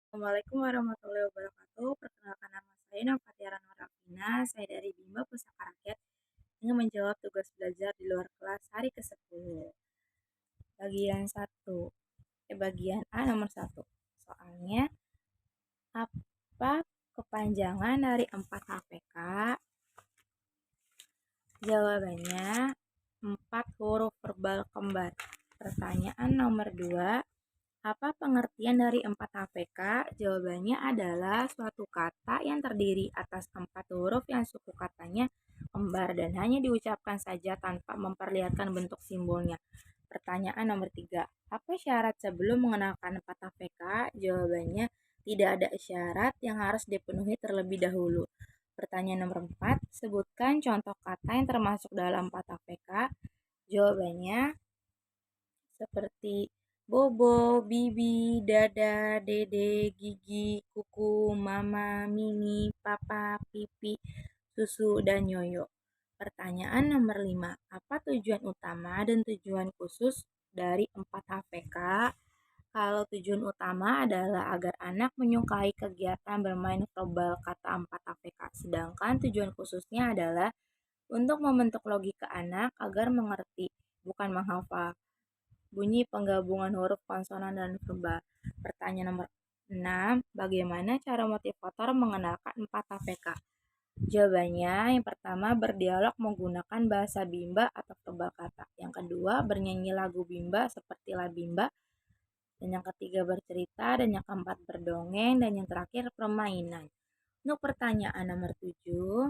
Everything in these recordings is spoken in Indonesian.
Assalamualaikum warahmatullahi wabarakatuh. Perkenalkan nama saya Nofatiara Norafina. Saya dari Bima Pusaka Rakyat ingin menjawab tugas belajar di luar kelas hari ke-10. Bagian A nomor 1. Soalnya apa kepanjangan dari 4 HPK? Jawabannya 4 huruf verbal kembar. Pertanyaan nomor 2. Apa pengertian dari 4 HPK? Jawabannya adalah suatu kata yang terdiri atas 4 huruf yang suku katanya kembar dan hanya diucapkan saja tanpa memperlihatkan bentuk simbolnya. Pertanyaan nomor 3. Apa syarat sebelum mengenalkan 4 HPK? Jawabannya tidak ada syarat yang harus dipenuhi terlebih dahulu. Pertanyaan nomor 4. Sebutkan contoh kata yang termasuk dalam 4 HPK. Jawabannya seperti bobo, bibi, dada, dede, gigi, kuku, mama, mimi, papa, pipi, susu, dan yoyo. Pertanyaan nomor 5. Apa tujuan utama dan tujuan khusus dari 4 HPK? Kalau tujuan utama adalah agar anak menyukai kegiatan bermain verbal kata 4 HPK, sedangkan tujuan khususnya adalah untuk membentuk logika anak agar mengerti, bukan menghafal bunyi penggabungan huruf konsonan dan verbal. Pertanyaan nomor 6. Bagaimana cara motivator mengenalkan 4 HPK? Jawabannya, yang pertama berdialog menggunakan bahasa Bimba atau verbal kata. Yang kedua, bernyanyi lagu Bimba seperti La Bimba. Dan yang ketiga bercerita, dan yang keempat berdongeng, dan yang terakhir permainan. Untuk pertanyaan nomor 7,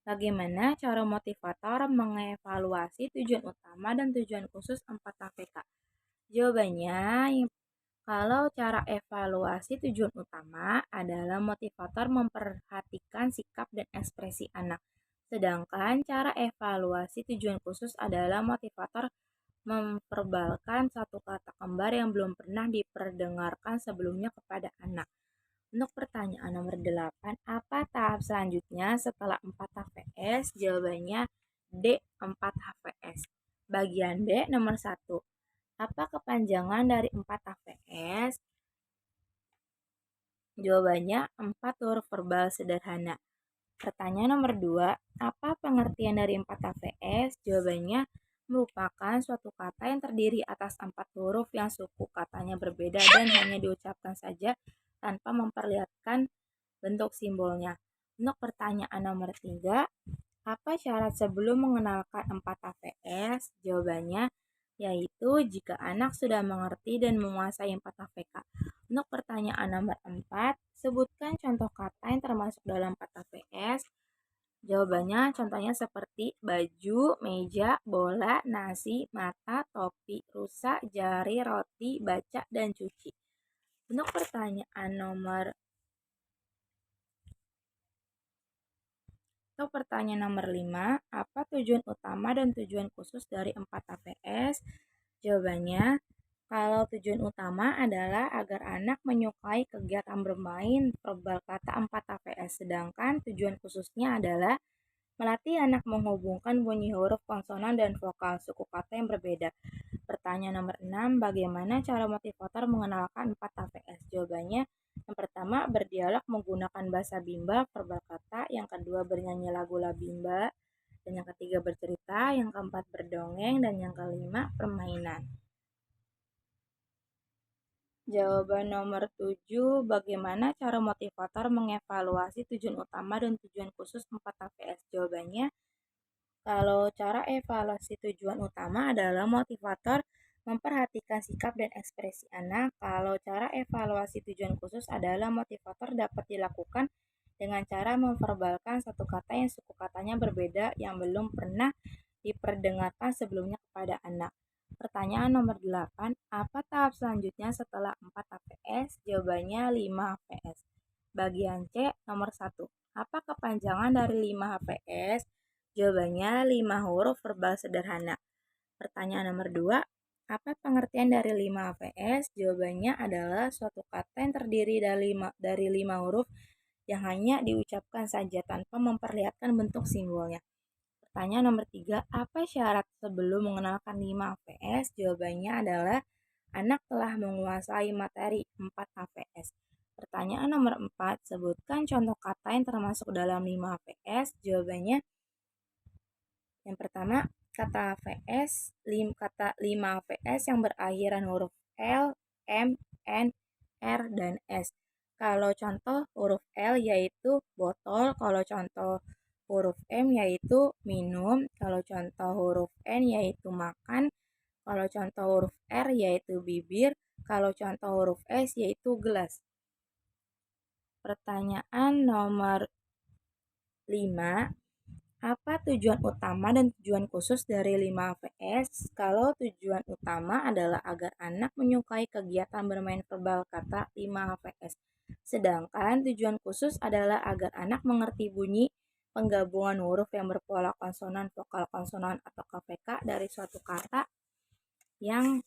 bagaimana cara motivator mengevaluasi tujuan utama dan tujuan khusus 4 HPK? Jawabannya, kalau cara evaluasi tujuan utama adalah motivator memperhatikan sikap dan ekspresi anak. Sedangkan cara evaluasi tujuan khusus adalah motivator memperbalkan satu kata kembar yang belum pernah diperdengarkan sebelumnya kepada anak. Untuk pertanyaan nomor 8, apa tahap selanjutnya setelah 4 HPS? Jawabannya D, 4 HPS. Bagian B nomor 1. Apa kepanjangan dari 4 HPS? Jawabannya 4 huruf verbal sederhana. Pertanyaan nomor 2, apa pengertian dari 4 HPS? Jawabannya merupakan suatu kata yang terdiri atas 4 huruf yang suku katanya berbeda dan hanya diucapkan saja tanpa memperlihatkan bentuk simbolnya. Untuk pertanyaan nomor 3, apa syarat sebelum mengenalkan 4 HPS? Jawabannya yaitu jika anak sudah mengerti dan menguasai 4 HPK. Untuk pertanyaan nomor 4, sebutkan contoh kata yang termasuk dalam 4 HPS. Jawabannya contohnya seperti baju, meja, bola, nasi, mata, topi, rusa, jari, roti, baca, dan cuci. Untuk pertanyaan nomor 5, apa tujuan utama dan tujuan khusus dari 4 HPS? Jawabannya, kalau tujuan utama adalah agar anak menyukai kegiatan bermain verbal kata 4 HPS, sedangkan tujuan khususnya adalah melatih anak menghubungkan bunyi huruf konsonan dan vokal suku kata yang berbeda. Pertanyaan nomor 6, bagaimana cara motivator mengenalkan 4 HPS? Jawabannya, yang pertama berdialog menggunakan bahasa Bimba verbal kata, yang kedua bernyanyi lagu La Bimba, dan yang ketiga bercerita, yang keempat berdongeng, dan yang kelima permainan. Jawaban nomor 7, bagaimana cara motivator mengevaluasi tujuan utama dan tujuan khusus 4 HPS? Jawabannya, kalau cara evaluasi tujuan utama adalah motivator memperhatikan sikap dan ekspresi anak. Kalau cara evaluasi tujuan khusus adalah motivator dapat dilakukan dengan cara memverbalkan satu kata yang suku katanya berbeda yang belum pernah diperdengarkan sebelumnya kepada anak. Pertanyaan nomor 8, apa tahap selanjutnya setelah 4 HPS? Jawabannya 5 HPS. Bagian C nomor 1, apa kepanjangan dari 5 HPS? Jawabannya 5 huruf verbal sederhana. Pertanyaan nomor 2, apa pengertian dari 5 HPS? Jawabannya adalah suatu kata yang terdiri dari 5 huruf yang hanya diucapkan saja tanpa memperlihatkan bentuk simbolnya. Pertanyaan nomor 3, apa syarat sebelum mengenalkan 5 HPS? Jawabannya adalah anak telah menguasai materi 4 HPS. Pertanyaan nomor 4, sebutkan contoh kata yang termasuk dalam 5 VS. Jawabannya yang pertama, kata VS, kata 5 VS yang berakhiran huruf L, M, N, R, dan S. Kalau contoh huruf L yaitu botol, kalau contoh huruf M yaitu minum, kalau contoh huruf N yaitu makan, kalau contoh huruf R yaitu bibir, kalau contoh huruf S yaitu gelas. Pertanyaan nomor 5, apa tujuan utama dan tujuan khusus dari 5 VS? Kalau tujuan utama adalah agar anak menyukai kegiatan bermain verbal kata 5 VS. Sedangkan tujuan khusus adalah agar anak mengerti bunyi penggabungan huruf yang berpola konsonan, vokal konsonan atau KVK dari suatu kata yang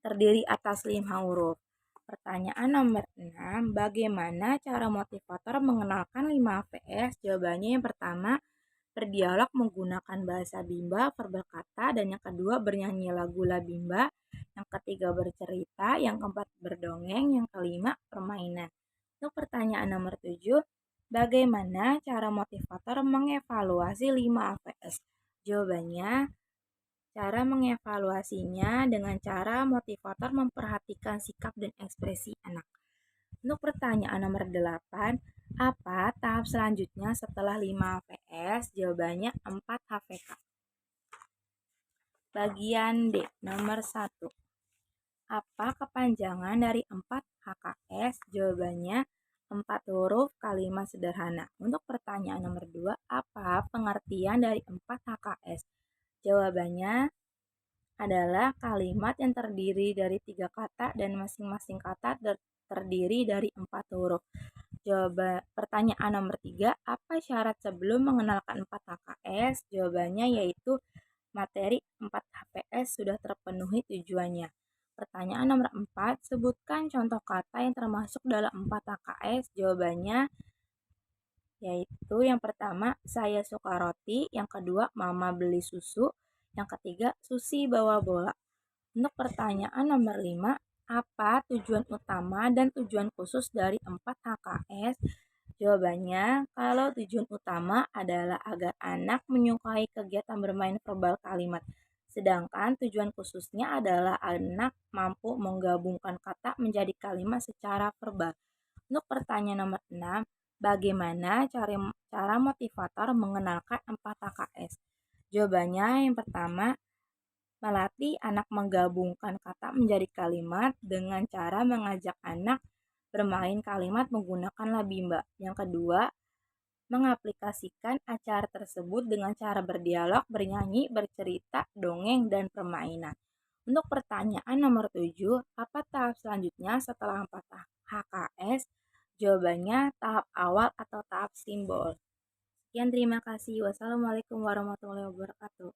terdiri atas 5 huruf. Pertanyaan nomor 6, bagaimana cara motivator mengenalkan 5 VS? Jawabannya yang pertama, berdialog menggunakan bahasa Bimba, verbal kata, dan yang kedua bernyanyi lagu La Bimba, yang ketiga bercerita, yang keempat berdongeng, yang kelima permainan. Untuk pertanyaan nomor 7, bagaimana cara motivator mengevaluasi 5 VS? Jawabannya, cara mengevaluasinya dengan cara motivator memperhatikan sikap dan ekspresi anak. Untuk pertanyaan nomor 8, apa tahap selanjutnya setelah 5 VS? Jawabannya 4 HVK. Bagian D, nomor 1. Apa kepanjangan dari 4 HKS? Jawabannya 4 huruf kalimat sederhana. Untuk pertanyaan nomor 2, apa pengertian dari 4 HKS? Jawabannya adalah kalimat yang terdiri dari 3 kata dan masing-masing kata terdiri dari 4 huruf. Pertanyaan nomor 3, apa syarat sebelum mengenalkan 4 HKS? Jawabannya yaitu materi 4 HPS sudah terpenuhi tujuannya. Pertanyaan nomor 4, sebutkan contoh kata yang termasuk dalam 4 HKS. Jawabannya yaitu yang pertama, saya suka roti, yang kedua, mama beli susu, yang ketiga, Susi bawa bola. Untuk pertanyaan nomor 5, apa tujuan utama dan tujuan khusus dari 4 HKS? Jawabannya, kalau tujuan utama adalah agar anak menyukai kegiatan bermain verbal kalimat. Sedangkan tujuan khususnya adalah anak mampu menggabungkan kata menjadi kalimat secara verbal. Untuk pertanyaan nomor 6, bagaimana cara motivator mengenalkan 4 HKS? Jawabannya yang pertama, melatih anak menggabungkan kata menjadi kalimat dengan cara mengajak anak bermain kalimat menggunakan La Bimba. Yang kedua, mengaplikasikan acara tersebut dengan cara berdialog, bernyanyi, bercerita, dongeng, dan permainan. Untuk pertanyaan nomor 7, apa tahap selanjutnya setelah 4 HKS? Jawabannya tahap awal atau tahap simbol. Sekian, terima kasih. Wassalamualaikum warahmatullahi wabarakatuh.